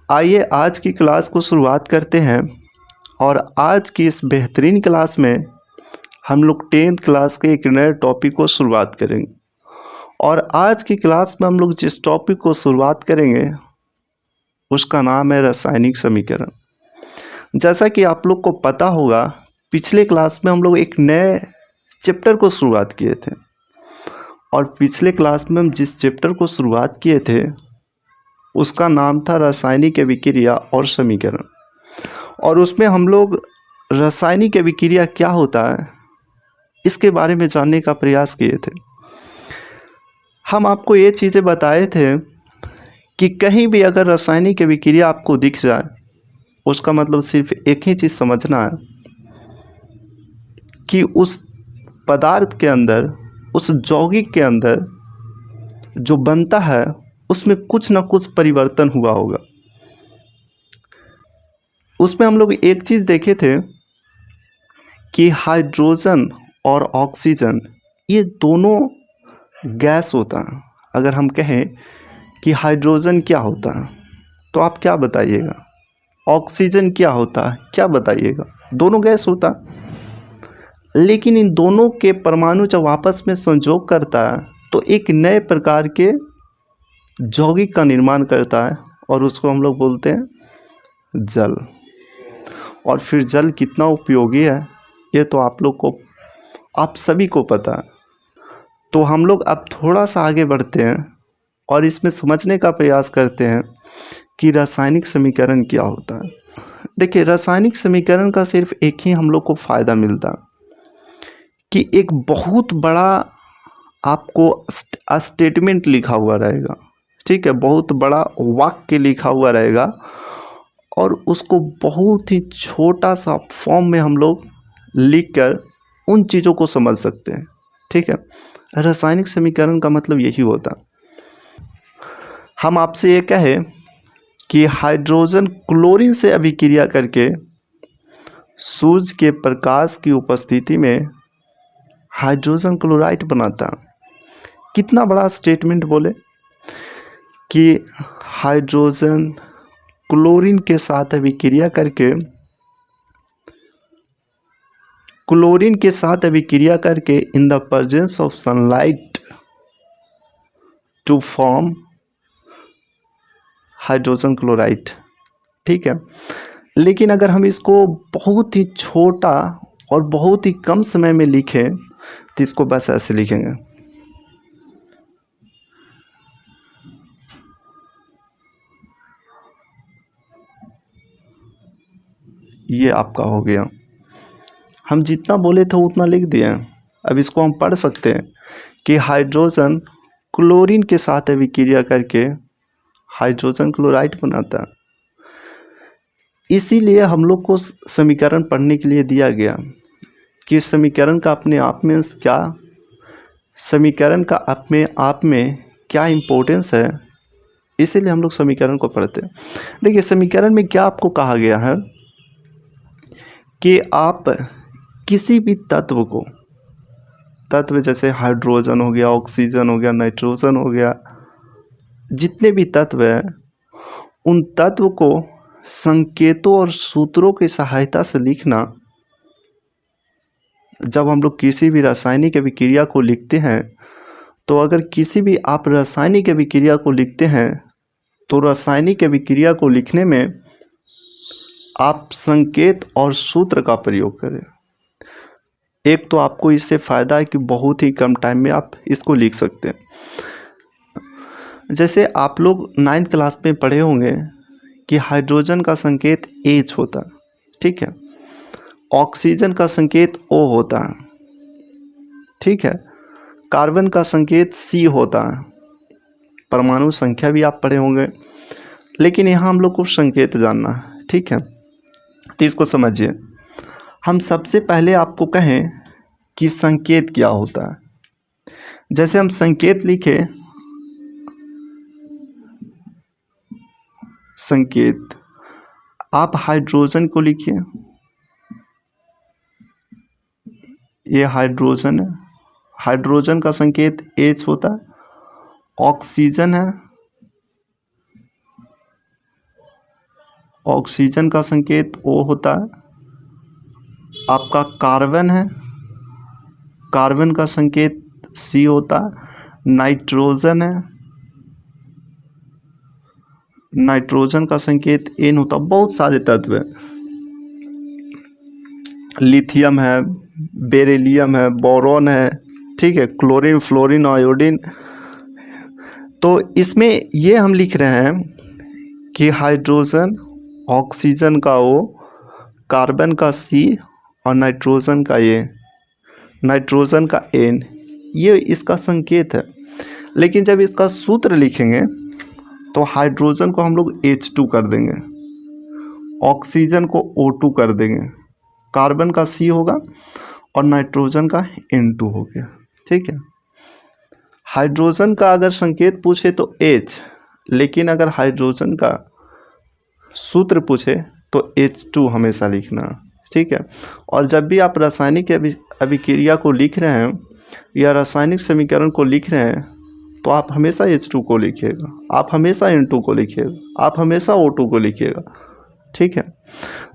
आइए आज की क्लास को शुरुआत करते हैं। और आज की इस बेहतरीन क्लास में हम लोग 10th क्लास के एक नए टॉपिक को शुरुआत करेंगे। और आज की क्लास में हम लोग जिस टॉपिक को शुरुआत करेंगे उसका नाम है रासायनिक समीकरण। जैसा कि आप लोग को पता होगा, पिछले क्लास में हम लोग एक नए चैप्टर को शुरुआत किए थे। और पिछले क्लास में हम जिस चैप्टर को शुरुआत किए थे उसका नाम था रासायनिक अभिक्रिया और समीकरण। और उसमें हम लोग रासायनिक अभिक्रिया क्या होता है इसके बारे में जानने का प्रयास किए थे। हम आपको ये चीज़ें बताए थे कि कहीं भी अगर रासायनिक अभिक्रिया आपको दिख जाए उसका मतलब सिर्फ एक ही चीज़ समझना है कि उस पदार्थ के अंदर, उस यौगिक के अंदर जो बनता है उसमें कुछ ना कुछ परिवर्तन हुआ होगा। उसमें हम लोग एक चीज़ देखे थे कि हाइड्रोजन और ऑक्सीजन ये दोनों गैस होता है। अगर हम कहें कि हाइड्रोजन क्या होता है तो आप क्या बताइएगा, ऑक्सीजन क्या होता है क्या बताइएगा? दोनों गैस होता है। लेकिन इन दोनों के परमाणु जब आपस में संयोग करता है तो एक नए प्रकार के यौगिक का निर्माण करता है और उसको हम लोग बोलते हैं जल। और फिर जल कितना उपयोगी है ये तो आप सभी को पता है। तो हम लोग अब थोड़ा सा आगे बढ़ते हैं और इसमें समझने का प्रयास करते हैं कि रासायनिक समीकरण क्या होता है। देखिए, रासायनिक समीकरण का सिर्फ एक ही हम लोग को फ़ायदा मिलता कि एक बहुत बड़ा आपको स्टेटमेंट लिखा हुआ रहेगा, ठीक है, बहुत बड़ा वाक्य लिखा हुआ रहेगा और उसको बहुत ही छोटा सा फॉर्म में हम लोग लिखकर उन चीज़ों को समझ सकते हैं, ठीक है। रासायनिक समीकरण का मतलब यही होता। हम आपसे ये कहें कि हाइड्रोजन क्लोरीन से अभिक्रिया करके सूर्य के प्रकाश की उपस्थिति में हाइड्रोजन क्लोराइड बनाता। कितना बड़ा स्टेटमेंट बोले कि हाइड्रोजन क्लोरीन के साथ अभिक्रिया करके in the presence of sunlight to form hydrogen chloride, ठीक है। लेकिन अगर हम इसको बहुत ही छोटा और बहुत ही कम समय में लिखें तो इसको बस ऐसे लिखेंगे, ये आपका हो गया। हम जितना बोले थे उतना लिख दिए। अब इसको हम पढ़ सकते हैं कि हाइड्रोजन क्लोरीन के साथ अभिक्रिया करके हाइड्रोजन क्लोराइड बनाता है। इसीलिए हम लोग को समीकरण पढ़ने के लिए दिया गया कि समीकरण का अपने आप में क्या, समीकरण का अपने आप में क्या इम्पोर्टेंस है, इसीलिए हम लोग समीकरण को पढ़ते हैं। देखिए, समीकरण में क्या आपको कहा गया है कि आप किसी भी तत्व जैसे हाइड्रोजन हो गया, ऑक्सीजन हो गया, नाइट्रोजन हो गया, जितने भी तत्व हैं उन तत्व को संकेतों और सूत्रों की सहायता से लिखना। जब हम लोग किसी भी रासायनिक अभिक्रिया को लिखते हैं तो अगर किसी भी आप रासायनिक अभिक्रिया को लिखते हैं तो रासायनिक अभिक्रिया को लिखने में आप संकेत और सूत्र का प्रयोग करें। एक तो आपको इससे फ़ायदा है कि बहुत ही कम टाइम में आप इसको लिख सकते हैं। जैसे आप लोग 9th क्लास में पढ़े होंगे कि हाइड्रोजन का संकेत H होता है, ठीक है, ऑक्सीजन का संकेत O होता है, ठीक है, कार्बन का संकेत C होता है। परमाणु संख्या भी आप पढ़े होंगे, लेकिन यहाँ हम लोग को संकेत जानना है, ठीक है। तो इसको समझिए। हम सबसे पहले आपको कहें कि संकेत क्या होता है। जैसे हम संकेत लिखें, संकेत आप हाइड्रोजन को लिखिए, ये हाइड्रोजन है, हाइड्रोजन का संकेत H होता है। ऑक्सीजन है, ऑक्सीजन का संकेत O होता है। आपका कार्बन है, कार्बन का संकेत C होता है। नाइट्रोजन है, नाइट्रोजन का संकेत N होता है। बहुत सारे तत्व हैं, लिथियम है, बेरिलियम है, बोरॉन है, ठीक है, क्लोरीन, फ्लोरीन, आयोडीन। तो इसमें ये हम लिख रहे हैं कि हाइड्रोजन, ऑक्सीजन का O, कार्बन का C और नाइट्रोजन का नाइट्रोजन का N, ये इसका संकेत है। लेकिन जब इसका सूत्र लिखेंगे तो हाइड्रोजन को हम लोग H2 कर देंगे, ऑक्सीजन को O2 कर देंगे, कार्बन का C होगा और नाइट्रोजन का N2 हो गया। ठीक है, हाइड्रोजन का अगर संकेत पूछे तो H, लेकिन अगर हाइड्रोजन का सूत्र पूछे तो H2 हमेशा लिखना। ठीक है, और जब भी आप रासायनिक अभिक्रिया को लिख रहे हैं या रासायनिक समीकरण को लिख रहे हैं तो आप हमेशा H2 को लिखिएगा, आप हमेशा N2 को लिखिएगा, आप हमेशा O2 को लिखिएगा। ठीक है,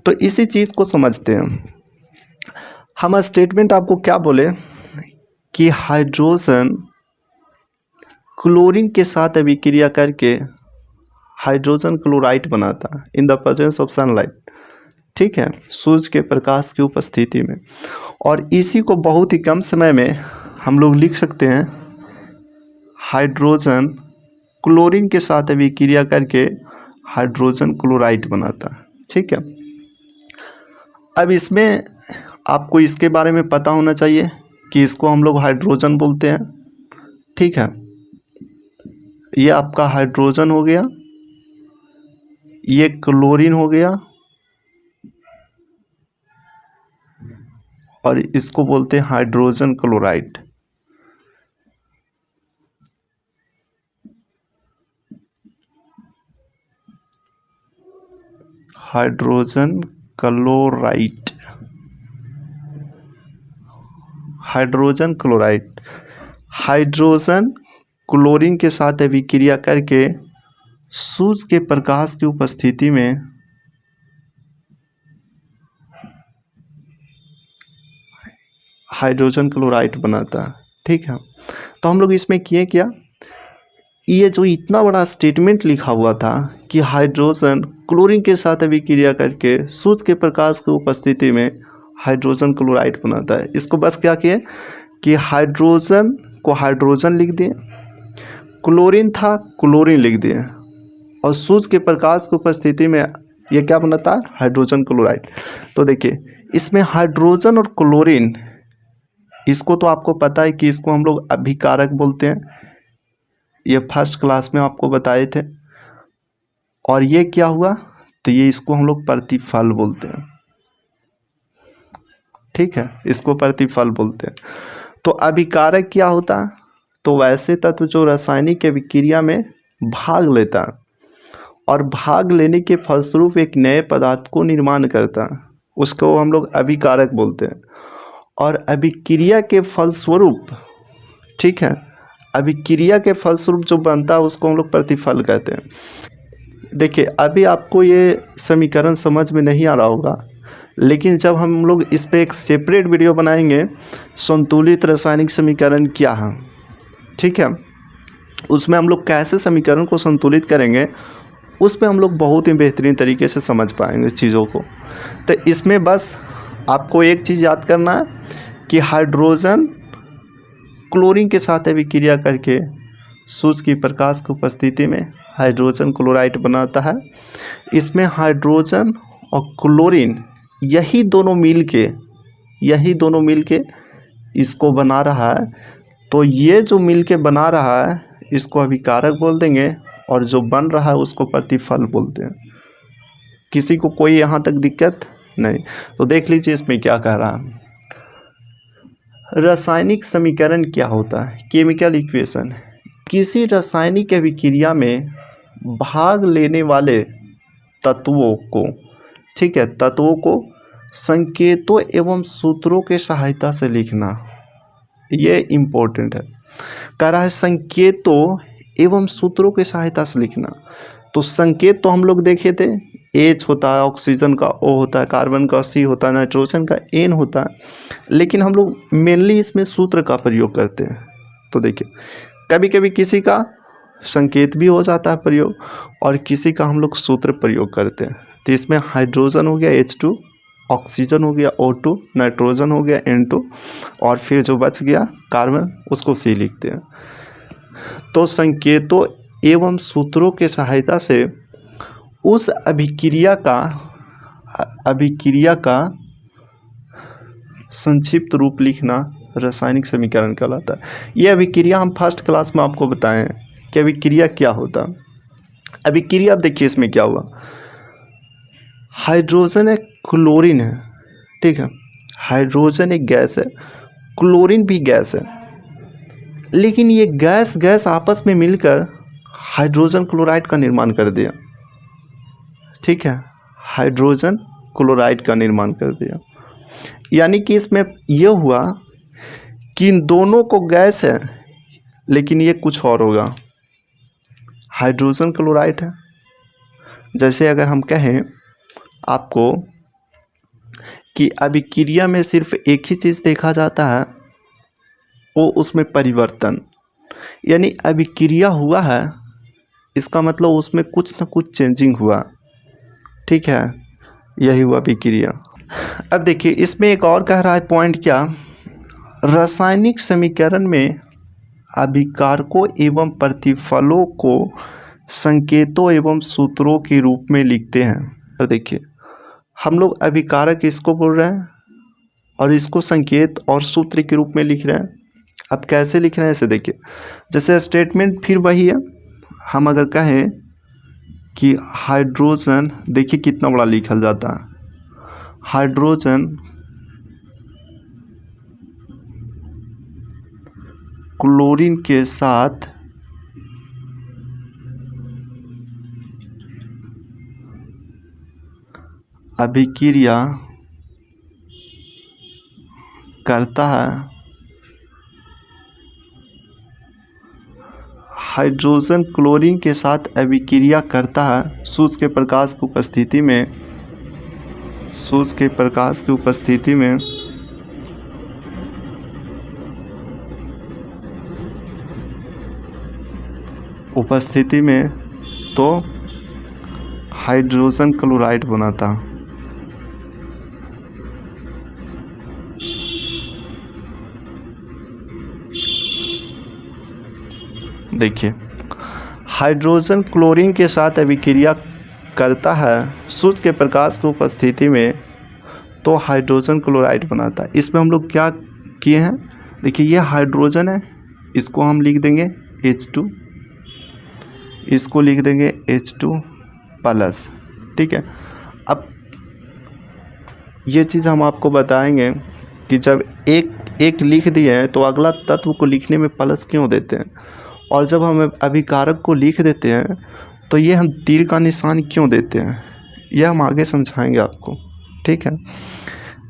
तो इसी चीज़ को समझते हैं हम। स्टेटमेंट आपको क्या बोले कि हाइड्रोजन क्लोरीन के साथ अभिक्रिया करके हाइड्रोजन क्लोराइड बनाता है इन द प्रेजेंस ऑफ सनलाइट। ठीक है, सूरज के प्रकाश की उपस्थिति में। और इसी को बहुत ही कम समय में हम लोग लिख सकते हैं, हाइड्रोजन क्लोरीन के साथ अभिक्रिया करके हाइड्रोजन क्लोराइड बनाता है। ठीक है, अब इसमें आपको इसके बारे में पता होना चाहिए कि इसको हम लोग हाइड्रोजन बोलते हैं। ठीक है, ये आपका हाइड्रोजन हो गया, ये क्लोरीन हो गया और इसको बोलते हैं hydrogen chloride. Hydrogen chloride, hydrogen chloride. Hydrogen chlorine के साथ अभिक्रिया करके सूर्य के प्रकाश की उपस्थिति में हाइड्रोजन क्लोराइड बनाता है। ठीक है, तो हम लोग इसमें किए क्या, ये जो इतना बड़ा स्टेटमेंट लिखा हुआ था कि हाइड्रोजन क्लोरीन के साथ अभिक्रिया करके सूर्य के प्रकाश की उपस्थिति में हाइड्रोजन क्लोराइड बनाता है, इसको बस क्या किए कि हाइड्रोजन को हाइड्रोजन लिख दिए, क्लोरीन था क्लोरीन लिख दिए, और सूर्य के प्रकाश की उपस्थिति में ये क्या बनाता है, हाइड्रोजन क्लोराइड। तो देखिए इसमें हाइड्रोजन और क्लोरीन, इसको तो आपको पता है कि इसको हम लोग अभिकारक बोलते हैं, ये फर्स्ट क्लास में आपको बताए थे। और ये क्या हुआ, तो ये इसको हम लोग प्रतिफल बोलते हैं। ठीक है, इसको प्रतिफल बोलते हैं। तो अभिकारक क्या होता है, तो वैसे तत्व जो रासायनिक अभिक्रिया में भाग लेता है और भाग लेने के फलस्वरूप एक नए पदार्थ को निर्माण करता है, उसको हम लोग अभिकारक बोलते हैं। और अभिक्रिया के फलस्वरूप, ठीक है, अभिक्रिया के फलस्वरूप जो बनता है उसको हम लोग प्रतिफल कहते हैं। देखिए अभी आपको ये समीकरण समझ में नहीं आ रहा होगा, लेकिन जब हम लोग इस पर एक सेपरेट वीडियो बनाएंगे, संतुलित रासायनिक समीकरण क्या है, ठीक है, उसमें हम लोग कैसे समीकरण को संतुलित करेंगे, उस पर हम लोग बहुत ही बेहतरीन तरीके से समझ पाएंगे चीज़ों को। तो इसमें बस आपको एक चीज़ याद करना है कि हाइड्रोजन क्लोरीन के साथ अभिक्रिया करके सूर्य की प्रकाश की उपस्थिति में हाइड्रोजन क्लोराइड बनाता है। इसमें हाइड्रोजन और क्लोरीन यही दोनों मिल के इसको बना रहा है। तो ये जो मिल के बना रहा है इसको अभिकारक बोल देंगे, और जो बन रहा है उसको प्रतिफल बोलते हैं। किसी को कोई यहाँ तक दिक्कत नहीं? तो देख लीजिए इसमें क्या कह रहा है। रासायनिक समीकरण क्या होता है, केमिकल इक्वेशन। किसी रासायनिक अभिक्रिया में भाग लेने वाले तत्वों को, ठीक है, तत्वों को संकेतों एवं सूत्रों के सहायता से लिखना, ये इम्पोर्टेंट है। कह रहा है संकेतों एवं सूत्रों के सहायता से लिखना। तो संकेत तो हम लोग देखे थे, H होता है, ऑक्सीजन का O होता है, कार्बन का C होता है, नाइट्रोजन का N होता है, लेकिन हम लोग मेनली इसमें सूत्र का प्रयोग करते हैं। तो देखिए कभी कभी किसी का संकेत भी हो जाता है प्रयोग और किसी का हम लोग सूत्र प्रयोग करते हैं। तो इसमें हाइड्रोजन हो गया H2, ऑक्सीजन हो गया O2, नाइट्रोजन हो गया N2 और फिर जो बच गया कार्बन उसको C लिखते हैं। तो संकेतों एवं सूत्रों के सहायता से उस अभिक्रिया का संक्षिप्त रूप लिखना रासायनिक समीकरण कहलाता है। ये अभिक्रिया हम फर्स्ट क्लास में आपको बताए हैं कि अभिक्रिया क्या होता है। अभिक्रिया अब देखिए इसमें क्या हुआ, हाइड्रोजन है, क्लोरीन है, ठीक है, हाइड्रोजन एक गैस है, क्लोरीन भी गैस है, लेकिन ये गैस आपस में मिलकर हाइड्रोजन क्लोराइड का निर्माण कर दिया, ठीक है, हाइड्रोजन क्लोराइड का निर्माण कर दिया। यानी कि इसमें यह हुआ कि इन दोनों को गैस है लेकिन ये कुछ और होगा, हाइड्रोजन क्लोराइड है। जैसे अगर हम कहें आपको कि अभिक्रिया में सिर्फ एक ही चीज़ देखा जाता है, वो उसमें परिवर्तन, यानी अभिक्रिया हुआ है इसका मतलब उसमें कुछ ना कुछ चेंजिंग हुआ, ठीक है, यही हुआ अभिक्रिया। अब देखिए इसमें एक और कह रहा है पॉइंट क्या, रासायनिक समीकरण में अभिकारकों एवं प्रतिफलों को संकेतों एवं सूत्रों के रूप में लिखते हैं। तो देखिए हम लोग अभिकारक इसको बोल रहे हैं और इसको संकेत और सूत्र के रूप में लिख रहे हैं। अब कैसे लिख रहे हैं इसे देखिए, जैसे स्टेटमेंट फिर वही है, हम अगर कहें कि हाइड्रोजन, देखिए कितना बड़ा लिखल जाता है, हाइड्रोजन क्लोरीन के साथ अभिक्रिया करता है, हाइड्रोजन क्लोरीन के साथ अभिक्रिया करता है सूर्य के प्रकाश की उपस्थिति में, सूर्य के प्रकाश की उपस्थिति में तो हाइड्रोजन क्लोराइड बनाता। देखिए हाइड्रोजन क्लोरीन के साथ अभिक्रिया करता है सूर्य के प्रकाश की उपस्थिति में तो हाइड्रोजन क्लोराइड बनाता है। इसमें हम लोग क्या किए हैं, देखिए ये हाइड्रोजन है, इसको हम लिख देंगे H2, इसको लिख देंगे H2 प्लस, ठीक है। अब ये चीज़ हम आपको बताएंगे कि जब एक लिख दिए हैं तो अगला तत्व को लिखने में प्लस क्यों देते हैं, और जब हम अभिकारक को लिख देते हैं तो ये हम तीर का निशान क्यों देते हैं, यह हम आगे समझाएंगे आपको, ठीक है।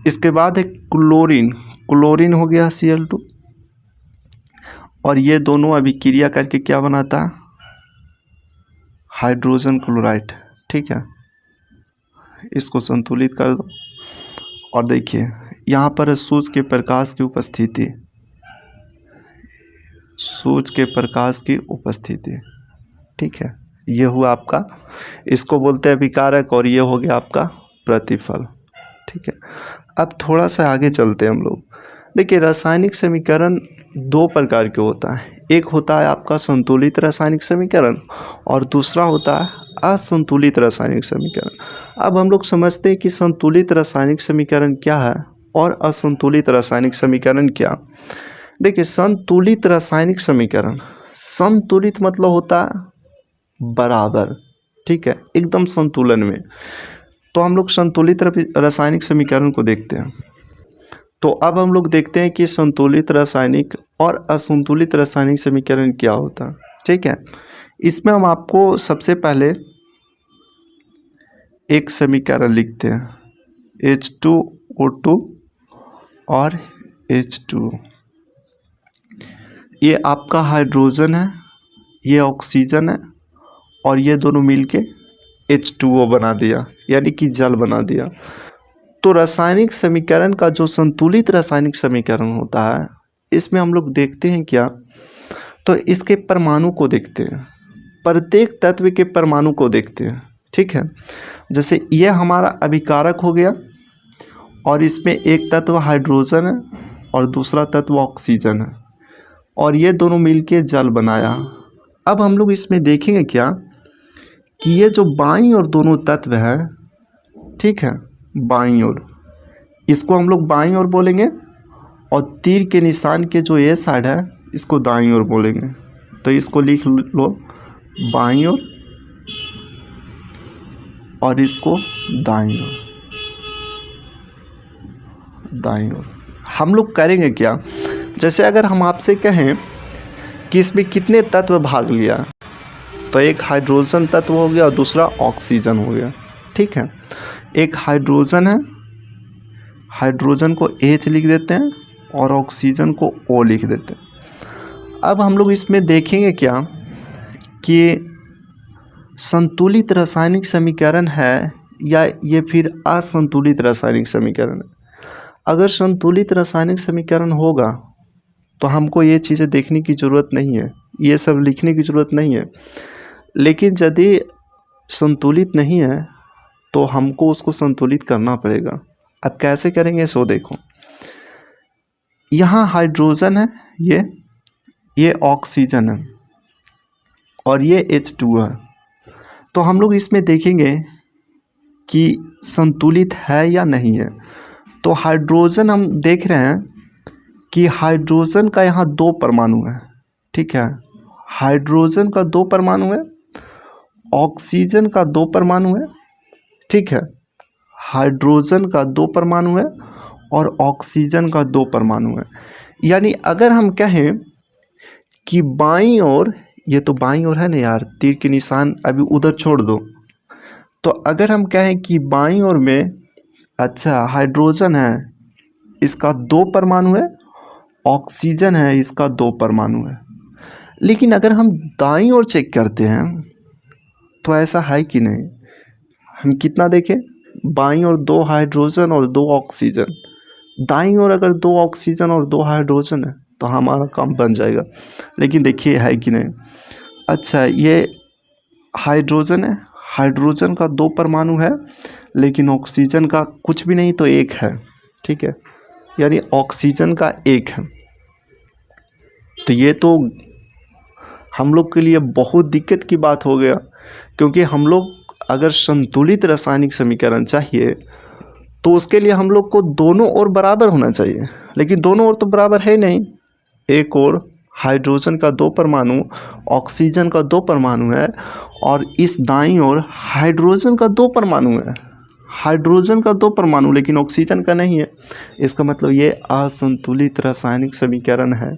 इसके बाद है क्लोरीन, क्लोरीन हो गया Cl2 और ये दोनों अभिक्रिया करके क्या बनाता है, हाइड्रोजन क्लोराइड, ठीक है। इसको संतुलित कर दो और देखिए यहाँ पर सूर्य के प्रकाश की उपस्थिति, सूर्य के प्रकाश की उपस्थिति, ठीक है, ये हुआ आपका, इसको बोलते हैं अभिकारक और ये हो गया आपका प्रतिफल, ठीक है। अब थोड़ा सा आगे चलते हैं हम लोग। देखिए रासायनिक समीकरण दो प्रकार के होता है, एक होता है आपका संतुलित रासायनिक समीकरण और दूसरा होता है असंतुलित रासायनिक समीकरण। अब हम लोग समझते हैं कि संतुलित रासायनिक समीकरण क्या है और असंतुलित रासायनिक समीकरण क्या। देखिए संतुलित रासायनिक समीकरण, संतुलित मतलब होता है बराबर, ठीक है, एकदम संतुलन में। तो हम लोग संतुलित रासायनिक समीकरण को देखते हैं। तो अब हम लोग देखते हैं कि संतुलित रासायनिक और असंतुलित रासायनिक समीकरण क्या होता है, ठीक है। इसमें हम आपको सबसे पहले एक समीकरण लिखते हैं H2O2 और H2, ये आपका हाइड्रोजन है, ये ऑक्सीजन है और ये दोनों मिलके H2O बना दिया, यानी कि जल बना दिया। तो रासायनिक समीकरण का जो संतुलित रासायनिक समीकरण होता है, इसमें हम लोग देखते हैं क्या, तो इसके परमाणु को देखते हैं, प्रत्येक तत्व के परमाणु को देखते हैं। ठीक है, जैसे यह हमारा अभिकारक हो गया और इसमें एक तत्व हाइड्रोजन है और दूसरा तत्व ऑक्सीजन है और ये दोनों मिलके जल बनाया। अब हम लोग इसमें देखेंगे क्या कि ये जो बाईं ओर दोनों तत्व हैं, ठीक है, बाईं ओर, इसको हम लोग बाईं ओर बोलेंगे और तीर के निशान के जो ये साइड है इसको दाईं ओर बोलेंगे। तो इसको लिख लो बाईं ओर और इसको दाईं ओर, दाईं ओर। हम लोग करेंगे क्या, जैसे अगर हम आपसे कहें कि इसमें कितने तत्व भाग लिया, तो एक हाइड्रोजन तत्व हो गया और दूसरा ऑक्सीजन हो गया। ठीक है, एक हाइड्रोजन है, हाइड्रोजन को H लिख देते हैं और ऑक्सीजन को O लिख देते हैं। अब हम लोग इसमें देखेंगे क्या कि संतुलित रासायनिक समीकरण है या ये फिर असंतुलित रासायनिक समीकरण है। अगर संतुलित रासायनिक समीकरण होगा तो हमको ये चीज़ें देखने की ज़रूरत नहीं है, ये सब लिखने की ज़रूरत नहीं है। लेकिन यदि संतुलित नहीं है तो हमको उसको संतुलित करना पड़ेगा। अब कैसे करेंगे सो देखो, यहाँ हाइड्रोजन है, ये ऑक्सीजन है और ये H2 है। तो हम लोग इसमें देखेंगे कि संतुलित है या नहीं है। तो हाइड्रोजन हम देख रहे हैं कि हाइड्रोजन का यहाँ 2 परमाणु है। ठीक है, हाइड्रोजन का 2 परमाणु है, ऑक्सीजन का 2 परमाणु है। ठीक है, हाइड्रोजन का 2 परमाणु है और ऑक्सीजन का 2 परमाणु है। यानी अगर हम कहें कि बाईं ओर, ये तो बाईं ओर है ना यार, तीर के निशान अभी उधर छोड़ दो। तो अगर हम कहें कि बाईं ओर में, अच्छा हाइड्रोजन है, इसका 2 परमाणु है, ऑक्सीजन है, इसका 2 परमाणु है। लेकिन अगर हम दाईं ओर चेक करते हैं तो ऐसा है कि नहीं। हम कितना देखें, बाईं ओर 2 हाइड्रोजन और 2 ऑक्सीजन, दाईं ओर अगर 2 ऑक्सीजन और 2 हाइड्रोजन है तो हमारा काम बन जाएगा। लेकिन देखिए है कि नहीं। अच्छा, ये हाइड्रोजन है, हाइड्रोजन का 2 परमाणु है लेकिन ऑक्सीजन का कुछ भी नहीं, तो 1 है। ठीक है, यानी ऑक्सीजन का 1 है। तो ये तो हम लोग के लिए बहुत दिक्कत की बात हो गया, क्योंकि हम लोग अगर संतुलित रासायनिक समीकरण चाहिए तो उसके लिए हम लोग को दोनों ओर बराबर होना चाहिए। लेकिन दोनों ओर तो बराबर है नहीं। एक ओर हाइड्रोजन का 2 परमाणु, ऑक्सीजन का 2 परमाणु है और इस दाईं ओर हाइड्रोजन का 2 परमाणु है, हाइड्रोजन का 2 परमाणु लेकिन ऑक्सीजन का नहीं है। इसका मतलब ये असंतुलित रासायनिक समीकरण है।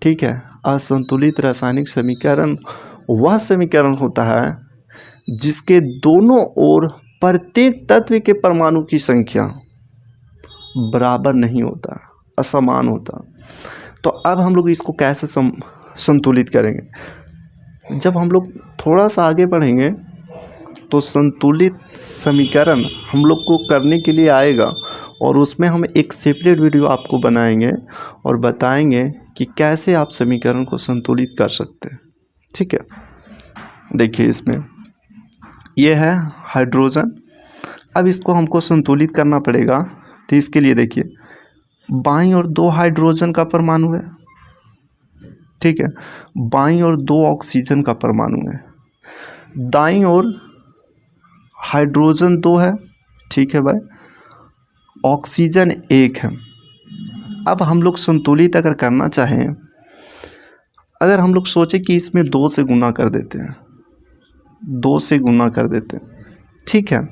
ठीक है, असंतुलित रासायनिक समीकरण वह समीकरण होता है जिसके दोनों ओर प्रत्येक तत्व के परमाणु की संख्या बराबर नहीं होता, असमान होता। तो अब हम लोग इसको कैसे संतुलित करेंगे। जब हम लोग थोड़ा सा आगे बढ़ेंगे तो संतुलित समीकरण हम लोग को करने के लिए आएगा और उसमें हम एक सेपरेट वीडियो आपको बनाएंगे और बताएंगे कि कैसे आप समीकरण को संतुलित कर सकते हैं। ठीक है, देखिए इसमें ये है हाइड्रोजन। अब इसको हमको संतुलित करना पड़ेगा। तो इसके लिए देखिए, बाईं ओर 2 हाइड्रोजन का परमाणु है, ठीक है, बाईं ओर 2 ऑक्सीजन का परमाणु है, दाईं ओर हाइड्रोजन 2 है, ठीक है भाई, ऑक्सीजन 1 है। अब हम लोग संतुलित अगर करना चाहें, अगर हम लोग सोचें कि इसमें 2 से गुना कर देते हैं, 2 से गुना कर देते हैं, ठीक है।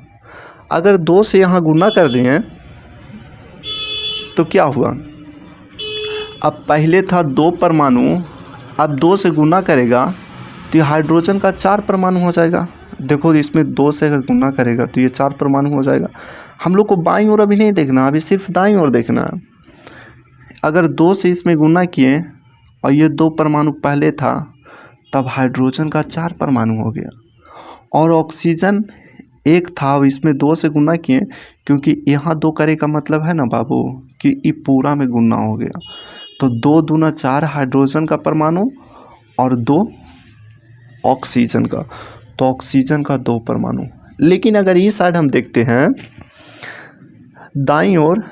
अगर 2 से यहाँ गुना कर दें तो क्या हुआ, अब पहले था 2 परमाणु, अब 2 से गुना करेगा तो ये हाइड्रोजन का 4 परमाणु हो जाएगा। देखो इसमें 2 से अगर गुना करेगा तो ये 4 परमाणु हो जाएगा। हम लोग को बाईं ओर अभी नहीं देखना, अभी सिर्फ दाईं ओर देखना है। अगर 2 से इसमें गुना किए और ये 2 परमाणु पहले था, तब हाइड्रोजन का 4 परमाणु हो गया और ऑक्सीजन एक था, अब इसमें 2 से गुना किए, क्योंकि यहाँ 2 करे का मतलब है ना बाबू कि ये पूरा में गुना हो गया। तो 2 दूना 4 हाइड्रोजन का परमाणु और 2 ऑक्सीजन का, तो ऑक्सीजन का 2 परमाणु। लेकिन अगर इस साइड हम देखते हैं दाईं ओर,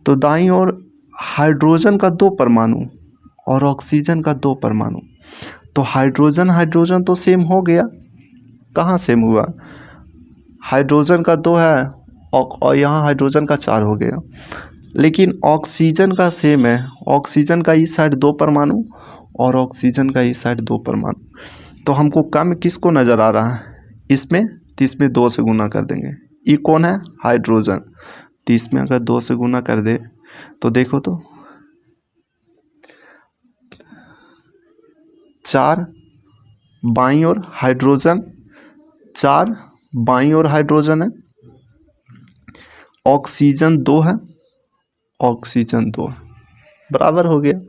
तो दाईं ओर हाइड्रोजन का 2 परमाणु और ऑक्सीजन का 2 परमाणु। तो हाइड्रोजन हाइड्रोजन तो सेम हो गया, कहाँ सेम हुआ, हाइड्रोजन का 2 है और यहाँ हाइड्रोजन का 4 हो गया। लेकिन ऑक्सीजन का सेम है, ऑक्सीजन का इस साइड 2 परमाणु और ऑक्सीजन का इस साइड 2 परमाणु। तो हमको कम किसको नज़र आ रहा है इसमें, तो इसमें 2 से गुना कर देंगे। ये कौन है, हाइड्रोजन, तो इसमें अगर 2 से गुना कर दे तो देखो तो 4 बाईं ओर हाइड्रोजन, 4 बाईं ओर हाइड्रोजन है, ऑक्सीजन 2 है, ऑक्सीजन 2 बराबर हो गया।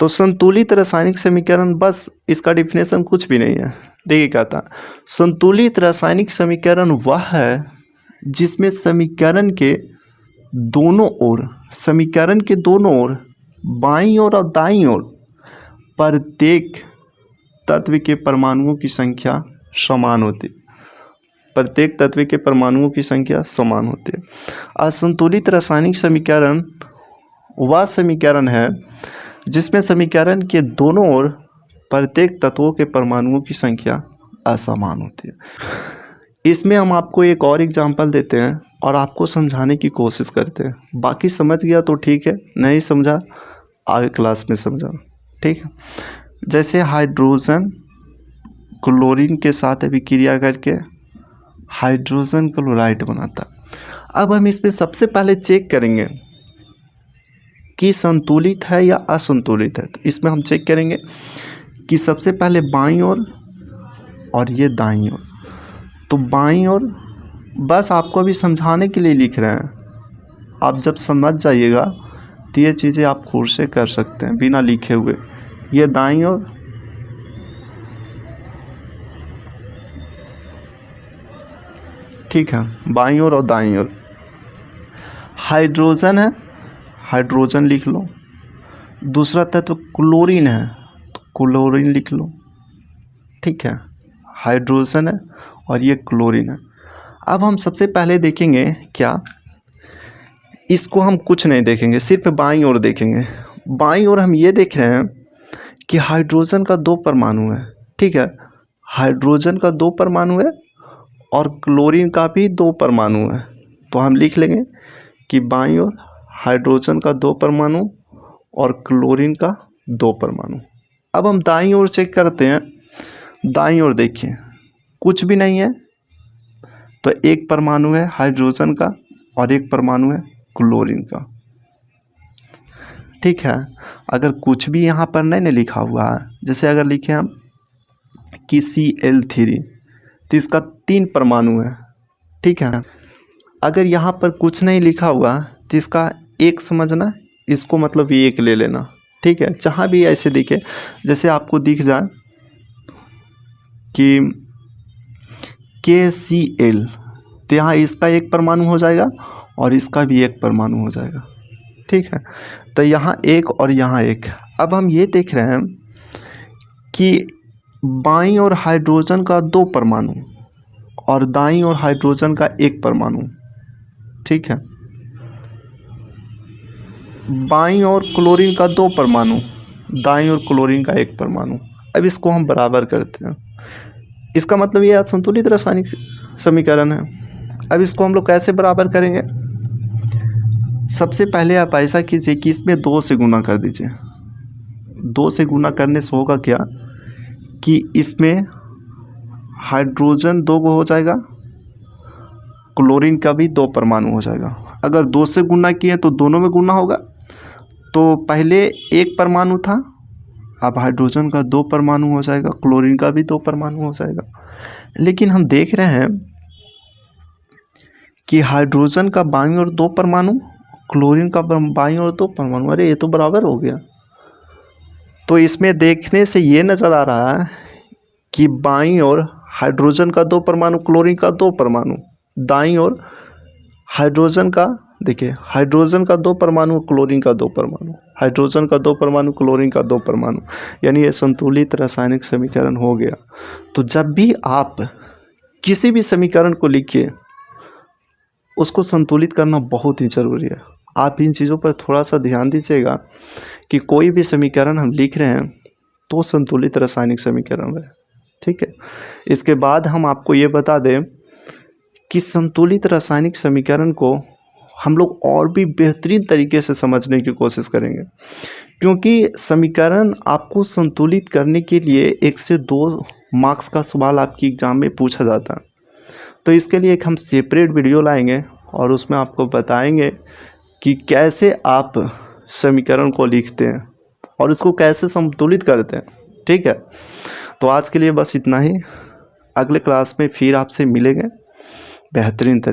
तो संतुलित रासायनिक समीकरण, बस इसका डिफिनेशन कुछ भी नहीं है। देखिए क्या था, संतुलित रासायनिक समीकरण वह है जिसमें समीकरण के दोनों ओर, समीकरण के दोनों ओर बाईं ओर और दाईं ओर प्रत्येक तत्व के परमाणुओं की संख्या समान होती है, प्रत्येक तत्व के परमाणुओं की संख्या समान होती है। असंतुलित रासायनिक समीकरण वह समीकरण है जिसमें समीकरण के दोनों ओर प्रत्येक तत्वों के परमाणुओं की संख्या असमान होती है। इसमें हम आपको एक और एग्जांपल देते हैं और आपको समझाने की कोशिश करते हैं। बाकी समझ गया तो ठीक है, नहीं समझा आगे क्लास में समझा, ठीक है। जैसे हाइड्रोजन क्लोरीन के साथ अभिक्रिया करके हाइड्रोजन क्लोराइड बनाता। अब हम इसमें सबसे पहले चेक करेंगे कि संतुलित है या असंतुलित है। तो इसमें हम चेक करेंगे कि सबसे पहले बाईं ओर और ये दाईं ओर। तो बाईं ओर बस आपको अभी समझाने के लिए लिख रहे हैं, आप जब समझ जाइएगा तो ये चीज़ें आप खुद से कर सकते हैं बिना लिखे हुए। ये दाईं ओर, ठीक है, बाईं ओर और दाईं ओर हाइड्रोजन है, हाइड्रोजन लिख लो। दूसरा तत्व क्लोरीन है तो क्लोरीन लिख लो, ठीक है, हाइड्रोजन है और ये क्लोरीन है। अब हम सबसे पहले देखेंगे क्या, इसको हम कुछ नहीं देखेंगे, सिर्फ बाईं ओर देखेंगे। बाईं ओर हम ये देख रहे हैं कि हाइड्रोजन का 2 परमाणु है, ठीक है, हाइड्रोजन का 2 परमाणु है और क्लोरीन का भी 2 परमाणु है। तो हम लिख लेंगे कि बाईं ओर हाइड्रोजन का 2 परमाणु और क्लोरीन का 2 परमाणु। अब हम दाईं ओर चेक करते हैं। दाईं ओर देखिए कुछ भी नहीं है, तो 1 परमाणु है हाइड्रोजन का और 1 परमाणु है क्लोरीन का, ठीक है। अगर कुछ भी यहाँ पर नहीं लिखा हुआ है, जैसे अगर लिखे हम कि Cl3 तो इसका 3 परमाणु है, ठीक है। अगर यहाँ पर कुछ नहीं लिखा हुआ तो इसका 1 समझना, इसको मतलब ये 1 ले लेना, ठीक है। जहाँ भी ऐसे दिखे, जैसे आपको दिख जाए कि KCl तो यहाँ इसका 1 परमाणु हो जाएगा और इसका भी 1 परमाणु हो जाएगा, ठीक है। तो यहाँ 1 और यहाँ 1। अब हम ये देख रहे हैं कि बाईं ओर हाइड्रोजन का 2 परमाणु और दाईं ओर हाइड्रोजन का 1 परमाणु, ठीक है। बाईं ओर क्लोरीन का 2 परमाणु, दाईं ओर क्लोरीन का 1 परमाणु। अब इसको हम बराबर करते हैं, इसका मतलब ये असंतुलित रासायनिक समीकरण है। अब इसको हम लोग कैसे बराबर करेंगे, सबसे पहले आप ऐसा कीजिए कि इसमें 2 से गुना कर दीजिए। 2 से गुना करने से होगा क्या कि इसमें हाइड्रोजन 2 हो जाएगा, क्लोरीन का भी 2 परमाणु हो जाएगा। अगर 2 से गुना किए तो दोनों में गुना होगा, तो पहले 1 परमाणु था, अब हाइड्रोजन का 2 परमाणु हो जाएगा, क्लोरीन का भी 2 परमाणु हो जाएगा। लेकिन हम देख रहे हैं कि हाइड्रोजन का बाईं ओर 2 परमाणु, क्लोरीन का बाईं ओर 2 परमाणु, अरे ये तो बराबर हो गया। तो इसमें देखने से ये नज़र आ रहा है कि बाईं ओर हाइड्रोजन का 2 परमाणु, क्लोरीन का 2 परमाणु, दाईं ओर हाइड्रोजन का, देखिए हाइड्रोजन का 2 परमाणु, क्लोरीन का 2 परमाणु, हाइड्रोजन का 2 परमाणु, क्लोरीन का 2 परमाणु, यानी ये संतुलित रासायनिक समीकरण हो गया। तो जब भी आप किसी भी समीकरण को लिखिए उसको संतुलित करना बहुत ही ज़रूरी है। आप इन चीज़ों पर थोड़ा सा ध्यान दीजिएगा कि कोई भी समीकरण हम लिख रहे हैं तो संतुलित रासायनिक समीकरण है, ठीक है। इसके बाद हम आपको ये बता दें कि संतुलित रासायनिक समीकरण को हम लोग और भी बेहतरीन तरीके से समझने की कोशिश करेंगे, क्योंकि समीकरण आपको संतुलित करने के लिए 1 से 2 मार्क्स का सवाल आपकी एग्ज़ाम में पूछा जाता है। तो इसके लिए एक हम सेपरेट वीडियो लाएंगे और उसमें आपको बताएंगे कि कैसे आप समीकरण को लिखते हैं और इसको कैसे संतुलित करते हैं, ठीक है। तो आज के लिए बस इतना ही, अगले क्लास में फिर आपसे मिलेंगे बेहतरीन तरीके।